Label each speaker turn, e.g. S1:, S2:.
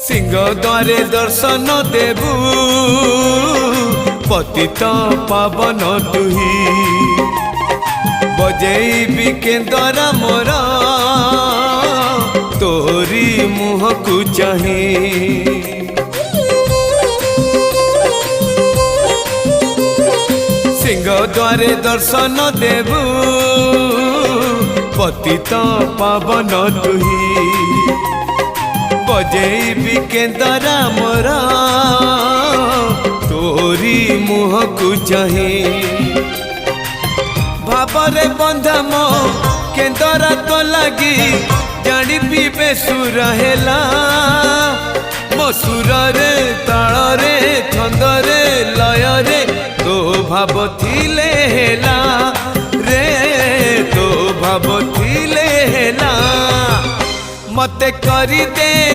S1: सिंह द्वारे दर्शन देबू पतित पावन तुही बजेबी केंदरा मोर तोरी मुह को चाही सिंह द्वारे दर्शन देबू पतित पावन तुही बजेबी केंदरा मोर तोरी मुह को चाही भावरे बंधा मो केंदरा तो लगी जानी पीबे सुर हेला मो सुर रे ताल रे छंद रे लय रे तो भाव थिले हेला रे तो भाव थिले हेला मते करी दे।